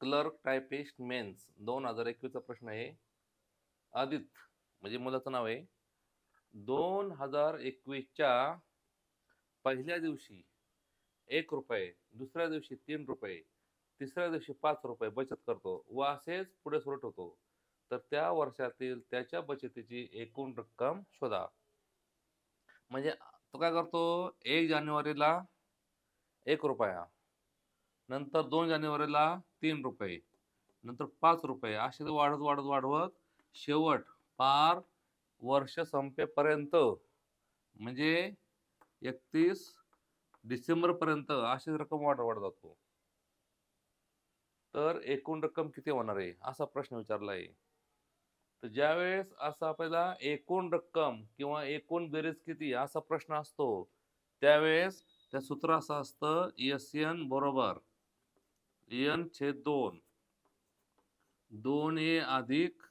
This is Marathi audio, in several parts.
क्लर्क टायपिस्ट मेन्स 2021चा प्रश्न आहे. आदित म्हणजे मुलाचं नाव आहे. 2021च्या पहिल्या दिवशी ₹1, दुसऱ्या दिवशी ₹3, तिसऱ्या दिवशी ₹5 बचत करतो व असेच पुढे सुरू ठेवतो. तर त्या वर्षातील त्याच्या बचतीची एकूण रक्कम शोधा. म्हणजे तो काय करतो, 1 जानेवारीला ₹1, नंतर 2 जानेवारीला ₹3, नंतर ₹5 असे ते वाढत, वाढत, वाढवत शेवट पार वर्ष संपेपर्यंत म्हणजे 31 डिसेंबरपर्यंत अशीच रक्कम वाढत, वाढत जातो. तर एकूण रक्कम किती होणार आहे? असा प्रश्न विचारला आहे. तर ज्यावेळेस असा आपल्याला एकूण रक्कम किंवा एकूण बेरीज किती असा प्रश्न असतो, त्यावेळेस त्या सूत्र असं असतं एस-एन बरोबर n/2 2a अधिक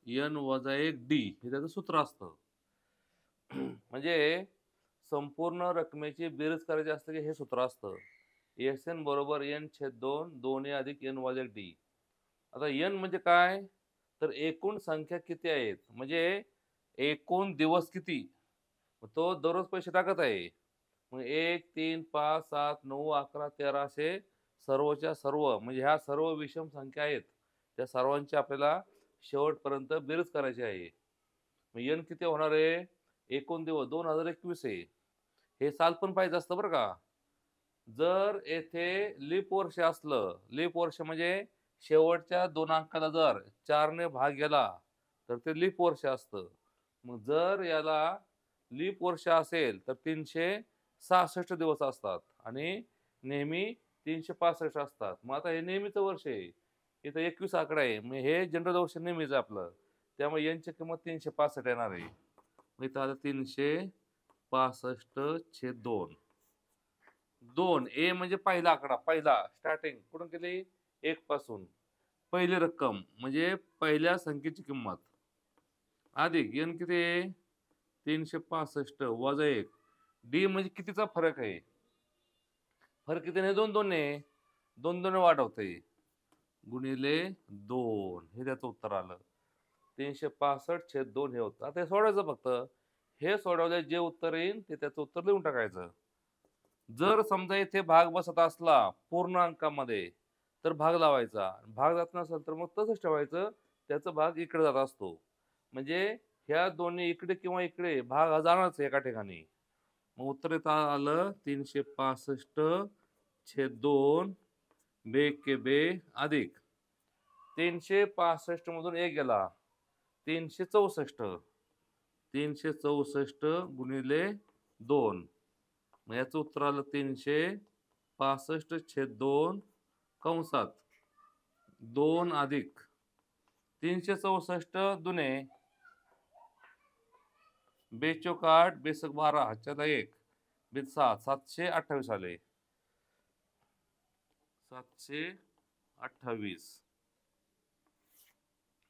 n वजा 1 डी हे त्याचं सूत्र असतं. म्हणजे संपूर्ण रकमेची बेरीज करायची असते की हे सूत्र असतं. एस-एन बरोबर n/2 2a अधिक n वजा 1 डी. आता n म्हणजे काय? तर एकूण संख्या किती आहेत? म्हणजे एकूण दिवस किती? मग तो दररोज पैसे टाकत आहे. मग 1, 3, 5, 7, 9, 11, 13 असे सर्वच्या सर्व म्हणजे ह्या सर्व विषम संख्या आहेत. त्या सर्वांची आपल्याला शेवटपर्यंत बेरीज करायची आहे. मग n किती होणार आहे? एकूण दिवस 2021 आहे. हे साल पण पाहिजे असतं बरं का. जर येथे लीप वर्ष असलं, लीप वर्ष म्हणजे शेवटच्या 2 अंकाला जर 4 ने भाग गेला, तर ते लीप वर्ष असतं. मग जर याला लीप वर्ष असेल, तर 366 दिवस असतात आणि नेहमी 365 असतात. मग आता हे नेहमीचं वर्ष आहे. इथं 21 आकडा आहे. मग हे जनरल वर्ष नेहमीच आहे आपलं. त्यामुळे यांची किंमत 365 येणार आहे. मग इथं आलं 365/2. 2 ए म्हणजे पहिला आकडा, पहिला स्टार्टिंग कुठून केली? 1 पासून. पहिली रक्कम म्हणजे पहिल्या संख्येची किंमत अधिक n किती आहे? 365 वजा 1. डी म्हणजे कितीचा फरक आहे? फरक किती नाही? 2 2 आहे. 2 2 वाढवतंय. गुणिले 2 हे त्याचं उत्तर आलं. 365/2 हे होतं. आता हे सोडवायचं फक्त. हे सोडवल्यास जे उत्तर येईल ते त्याचं उत्तर लिहून टाकायचं. जर समजा इथे भाग बसत असला पूर्ण अंकामध्ये, तर भाग लावायचा. भाग जात नसेल तर मग तसंच ठेवायचं. त्याचा भाग इकडे जात असतो. म्हणजे ह्या दोन्ही इकडे किंवा इकडे भाग हा जाणारच एका ठिकाणी. मग उत्तर इथं आलं 365/2 बे बे अधिक 365 मधून 1 गेला 364. 364 गुणिले 2. मग याचं उत्तर आलं 365/2 कंसात 2 अधिक 364 दुने बेचोक 8 बेसक 12 हातच्याला 1 बेत 6 728 आले. 728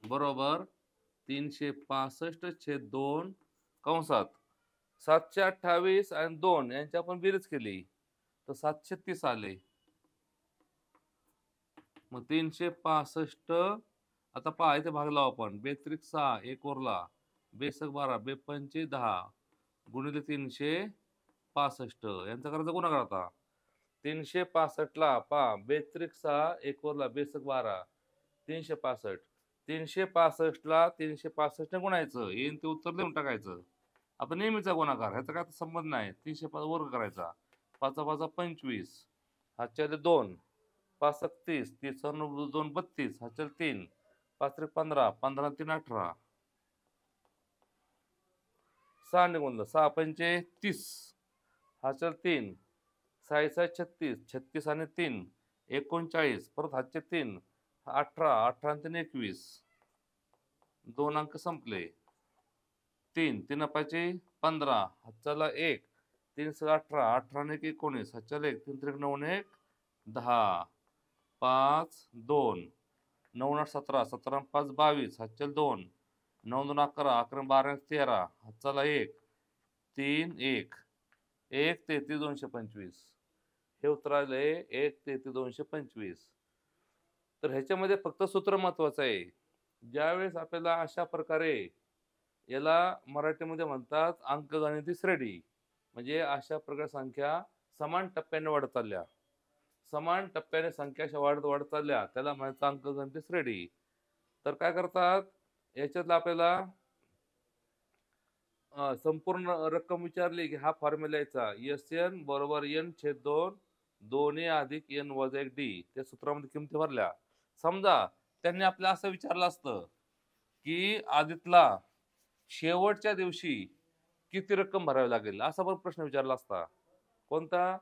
बरोबर 365/2 कंसात 728 आणि 2 यांची आपण बेरीज केली तर 730 आले. मग 365 आता पहा इथे भाग लावू आपण. बेत्रिक 6 1 उरला बेसक 12 बेपंचे 10 गुणिले 365 यांचा करायचा गुणाकार आता. 365 ला पहा बेत्रिक 6 1 उरला बेसक 12 365. 365 ला 365 ने गुणायचं. येईन ते उत्तर देऊन टाकायचं. आता नेहमीचा गुणाकार ह्याचा काय संबंध नाही. 305 वर्ग करायचा. 5 5 25 हातच्याला 2 5 30 30 2 32 हातच्याला 3 5 15 15 3 18 6 निघून 6 पंचे 30 हातच्याला 3 6 6 36 36 आणि 3 39 परत हातचे 3 18 18 आणि 3 21 2 अंक संपले. 3 3 पाचे 15 हातच्याला 1 3 6 18 18 आणि 1 19 हातच्याला 1 3 3 9 1 10 5 2 9 8 17 17 5 22 हातच्याला 2 9 2 11 11 12 13 हातच्याला 1 3 1 1 33 225 हे उत्तर आले 1 33 225. तर ह्याच्यामध्ये फक्त सूत्र महत्वाचं आहे. ज्यावेळेस आपल्याला अशा प्रकारे याला मराठीमध्ये म्हणतात अंकगणिती श्रेणी. म्हणजे अशा प्रकारे संख्या समान टप्प्याने वाढत चालल्या. समान टप्प्याने संख्या अशा वाढत वाढत चालल्या, त्याला म्हणायचं अंकगणिती श्रेणी. तर काय करतात, याच्यातलं आपल्याला संपूर्ण रक्कम विचारली, की हा फॉर्म्युला याचा एस-एन बरोबर n/2 2a अधिक n वजा 1 डी. त्या सूत्रामध्ये किमती भरल्या. समजा त्यांनी आपल्याला असं विचारलं असतं, की आदितला शेवटच्या दिवशी किती रक्कम भरावी लागेल? असा पण प्रश्न विचारला असता. कोणता?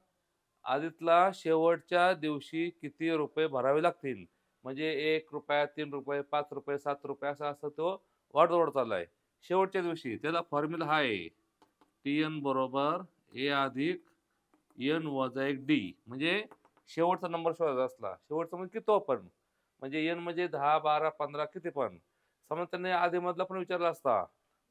आदितला शेवटच्या दिवशी किती रुपये भरावे लागतील? म्हणजे ₹1, ₹3, ₹5, ₹7 असा तो वाढत-वाढत चाललाय. शेवटच्या दिवशी त्याला फॉर्म्युला हा आहे. Tn बरोबर A अधिक N वजा 1 डी. म्हणजे शेवटचा नंबर शोधायचा असला. शेवटचा म्हणजे कितवा पण. म्हणजे N म्हणजे 10, 12, 15 किती पण. समजा त्यांनी आधीमधला पण विचारला असता,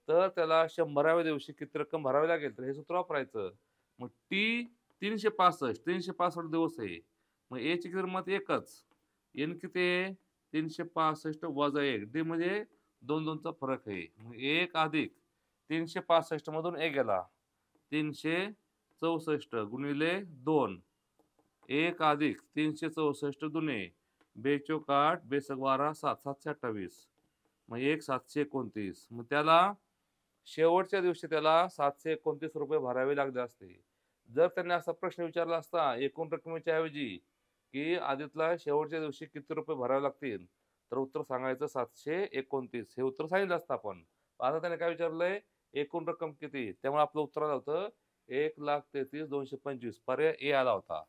तर त्याला 100व्या दिवशी किती रक्कम भरावी लागेल? तर हे सूत्र वापरायचं. मग टी 365 दिवस आहे. मग Aची किंमत एकच. N किती आहे? 365 वजा 1. डी म्हणजे 2-2चा फरक आहे. मग 1 अधिक 365 मधून 1 गेला. 364 गुणिले 2. 1 अधिक 364 दुने 2 8, 2 12, 7, 728. मग 1 729. मग त्याला शेवटच्या दिवशी त्याला ₹729 भरावे लागले असते. जर त्यांनी असा प्रश्न विचारला असता एकूण रकमेच्या ऐवजी, की आदितला शेवटच्या दिवशी किती रुपये भरावे लागतील? तर उत्तर सांगायचं 729. हे उत्तर सांगितलं असतं आपण. आता त्याने काय विचारलंय? एकूण रक्कम किती? त्यामुळे आपलं उत्तर आलं होतं 1,33,225. पर्याय ए आला होता.